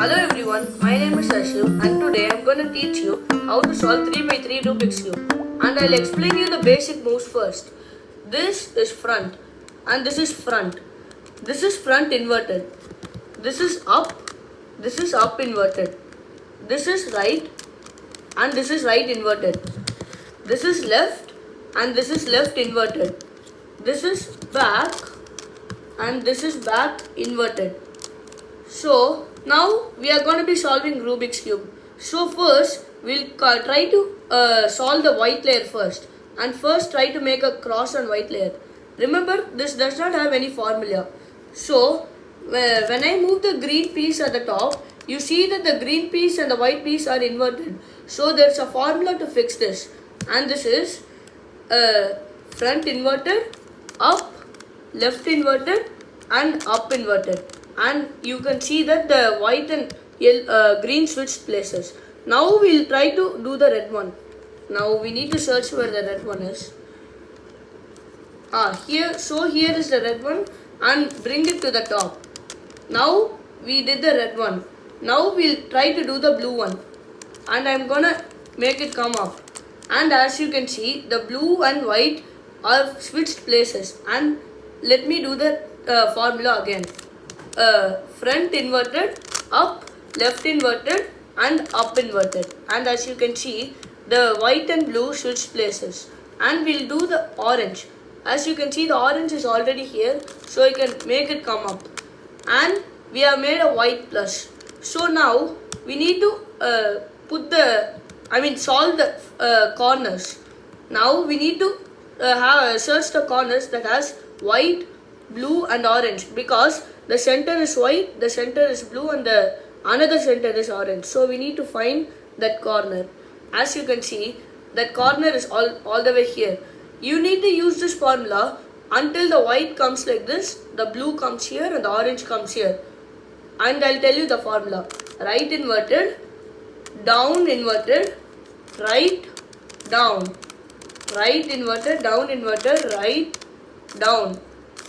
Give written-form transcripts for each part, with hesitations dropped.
Hello everyone, my name is Ashu and today I am going to teach you how to solve 3 by 3 Rubik's Cube, and I'll explain you the basic moves first. This is front and this is front. This is front inverted. This is up inverted. This is right and this is right inverted. This is left and this is left inverted. This is back and this is back inverted. So now we are going to be solving Rubik's Cube. So first we'll try to solve the white layer first, and first try to make a cross on white layer. Remember, this does not have any formula. So when I move the green piece at the top, you see that the green piece and the white piece are inverted. So there's a formula to fix this, and this is front inverted, up, left inverted and up inverted. And you can see that the white and green switched places. Now we'll try to do the red one. Now we need to search where the red one is. Here is the red one, and bring it to the top. Now we did the red one. Now we'll try to do the blue one, and I'm gonna make it come up. And as you can see, the blue and white are switched places. And let me do the formula again. Front inverted, up, left inverted and up inverted. And as you can see, the white and blue switched places. And we'll do the orange. As you can see, the orange is already here, so I can make it come up. And we have made a white plus. So now we need to solve the corners. Now we need to search the corners that has white, blue and orange, because the center is white, the center is blue and the another center is orange. So we need to find that corner. As you can see, that corner is all the way here. You need to use this formula until the white comes like this, the blue comes here and the orange comes here. And I'll tell you the formula. Right inverted, down inverted, right, down. Right inverted, down inverted, right, down.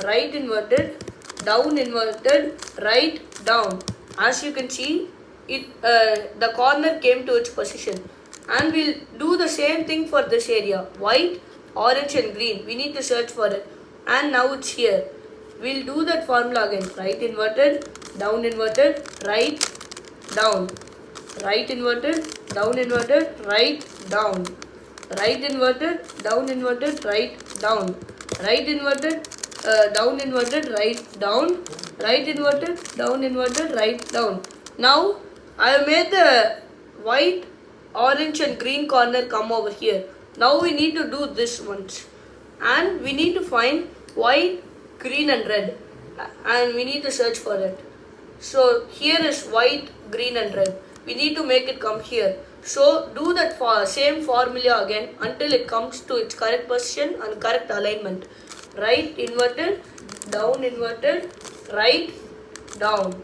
Right inverted, down inverted, right, down. As you can see, the corner came to its position. And we'll do the same thing for this area. White, orange and green. We need to search for it. And now it's here. We'll do that formula again. Right inverted, down inverted, right, down. Right inverted, down inverted, right, down. Right inverted, down inverted, right, down. Right inverted, down inverted, right, down. Right inverted, down inverted, right, down. Now I have made the white, orange and green corner come over here. Now we need to do this once. And we need to find white, green and red. And we need to search for it. So here is white, green and red. We need to make it come here. So do that same formula again until it comes to its correct position and correct alignment. Right inverted, down inverted, right, down.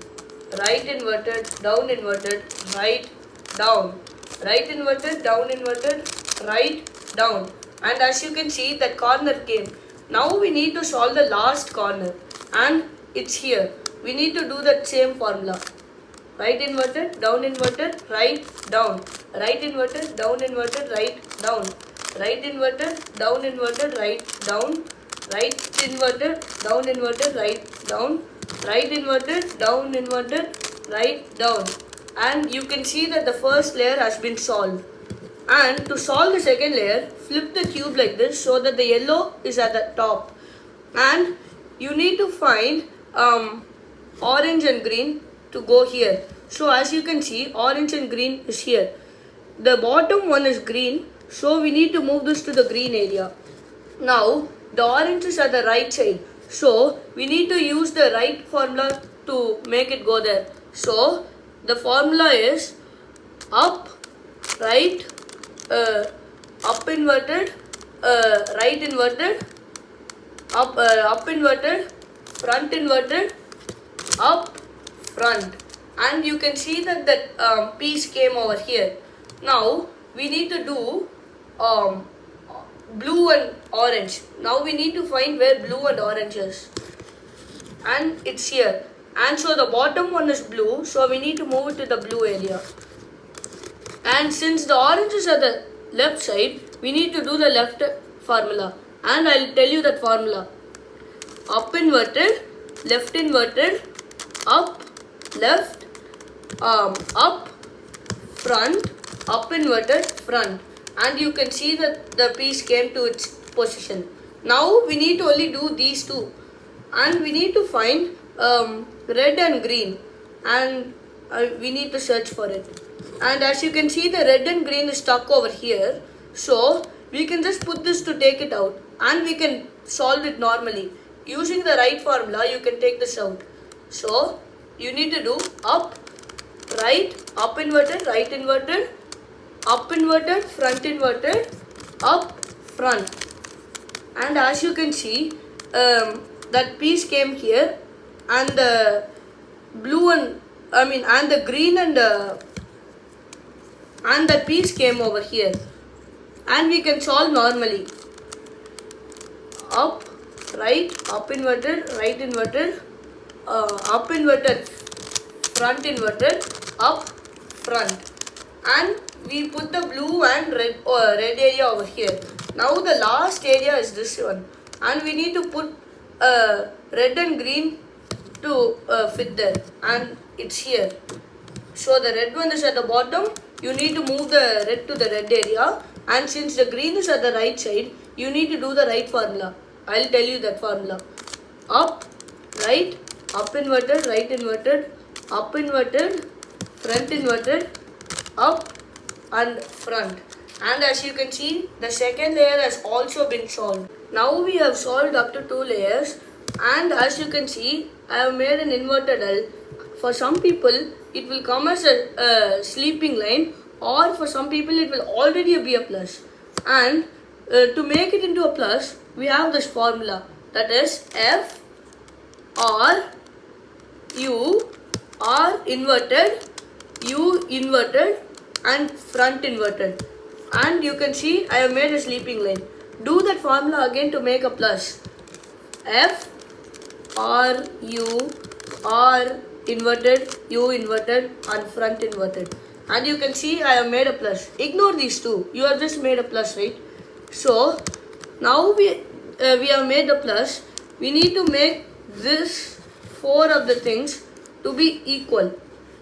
Right inverted, down inverted, right, down. Right inverted, down inverted, right, down. And as you can see, that corner came. Now we need to solve the last corner, and it's here. We need to do that same formula. Right inverted, down inverted, right, down. Right inverted, down inverted, right, down. Right inverted, down inverted, right, down. Right inverted, down inverted, right, down. Right inverted, down inverted, right, down. And you can see that the first layer has been solved. And to solve the second layer, flip the cube like this so that the yellow is at the top. And you need to find orange and green to go here. So as you can see, orange and green is here. The bottom one is green, so we need to move this to the green area. Now the orange is at the right side, so we need to use the right formula to make it go there. So the formula is up, right, up inverted, right inverted, up inverted, front inverted, up, front. And you can see that that piece came over here. Now we need to do blue and orange. Now we need to find where blue and orange is. And it's here. And so the bottom one is blue, so we need to move it to the blue area. And since the orange is at the left side, we need to do the left formula. And I'll tell you that formula. Up inverted, left inverted, up, left, up, front, up inverted, front. And you can see that the piece came to its position. Now we need to only do these two. And we need to find red and green. And we need to search for it. And as you can see, the red and green is stuck over here. So we can just put this to take it out. And we can solve it normally. Using the right formula, you can take this out. So you need to do up, right, up inverted, right inverted, up inverted, up, front. And as you can see, that piece came here, and the blue and the green and that piece came over here, and we can solve normally. Up, right, up inverted, right inverted, up inverted, front inverted, up, front. And we put the blue and red area over here. Now the last area is this one, and we need to put red and green to fit there, and it's here. So the red one is at the bottom. You need to move the red to the red area, and since the green is at the right side, you need to do the right formula. I'll tell you that formula. Up, right, up inverted, right inverted, up inverted, front inverted, up and front. And as you can see, the second layer has also been solved. Now we have solved up to 2 layers, and as you can see, I have made an inverted L. For some people, it will come as a sleeping line, or for some people it will already be a plus. And to make it into a plus, we have this formula, that is F R U R inverted, U inverted and front inverted. And you can see I have made a sleeping line. Do that formula again to make a plus. F R U R inverted, U inverted and front inverted. And you can see I have made a plus. Ignore these two. You have just made a plus, right? So now we have made a plus. We need to make this 4 of the things to be equal.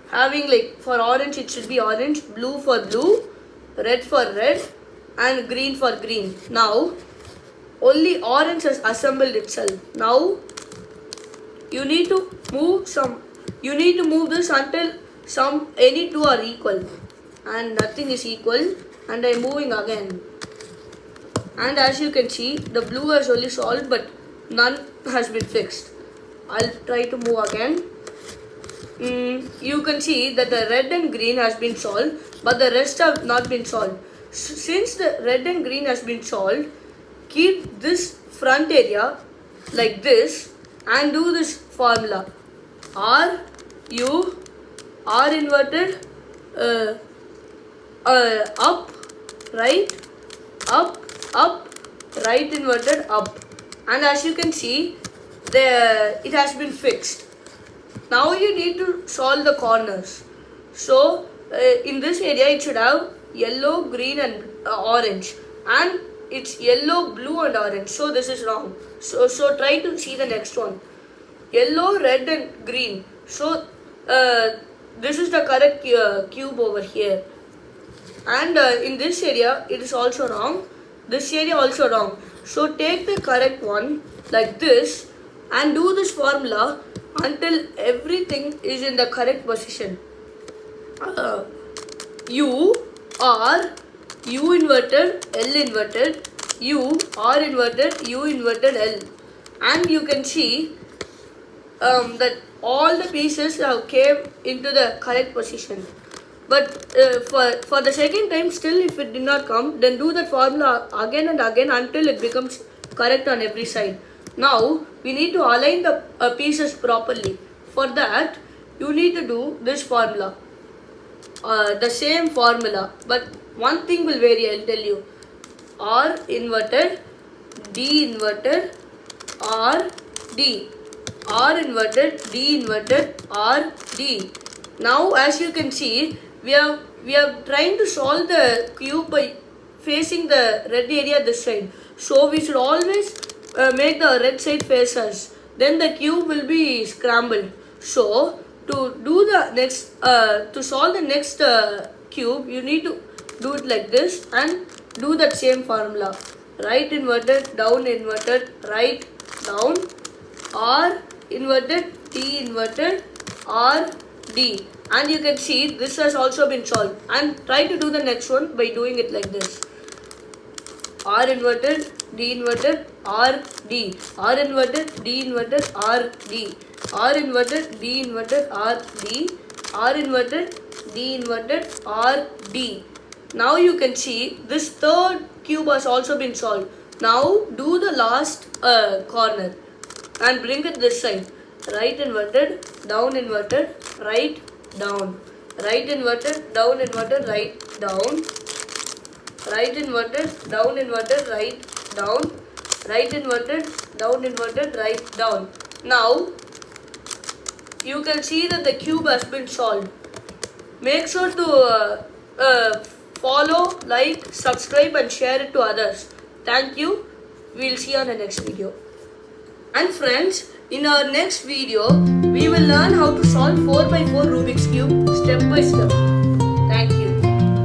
Having like for orange it should be orange, blue for blue, red for red and green for green. Now only orange has assembled itself. Now you need to move this until any two are equal, and nothing is equal, and I am moving again. And as you can see, the blue has only solved but none has been fixed. I'll try to move again. You can see that the red and green has been solved, but the rest have not been solved. Since the red and green has been solved, keep this front area like this and do this formula. R U R inverted, up, right, right inverted, up. And as you can see, it has been fixed. Now you need to solve the corners. So in this area it should have yellow, green and orange, and it's yellow, blue and orange. So this is wrong. So try to see the next one. Yellow, red and green. So this is the correct cube over here. And in this area it is also wrong. This area also wrong. So take the correct one like this and do this formula until everything is in the correct position. U R U inverted, L inverted, U R inverted, U inverted, L. And you can see that all the pieces have came into the correct position. But for the second time, still if it did not come, then do that formula again and again until it becomes correct on every side. Now we need to align the pieces properly. For that, you need to do this formula, the same formula, but one thing will vary. I'll tell you. R inverted, D inverted, R D, R inverted, D inverted, R, D. Now as you can see, we are trying to solve the cube by facing the red area this side. So we should always make the red side face us. Then the cube will be scrambled. So to do the next, to solve the next cube, you need to do it like this and do that same formula. Right inverted, down inverted, right, down, R inverted, D inverted, R, D. And you can see this has also been solved. And try to do the next one by doing it like this. R inverted, D inverted, R, D. R inverted, D inverted, R, D. R inverted, D inverted, R, D. R inverted, D inverted, R, D. Now you can see this third cube has also been solved. Now do the last corner and bring it this side. Right inverted, down inverted, right, down. Right inverted, down inverted, right, down. Right inverted, down inverted, right, down. Right inverted, down inverted, right, down. Now you can see that the cube has been solved. Make sure to follow, like, subscribe and share it to others. Thank you. We'll see you on the next video. And friends, in our next video, we will learn how to solve 4x4 Rubik's Cube step by step.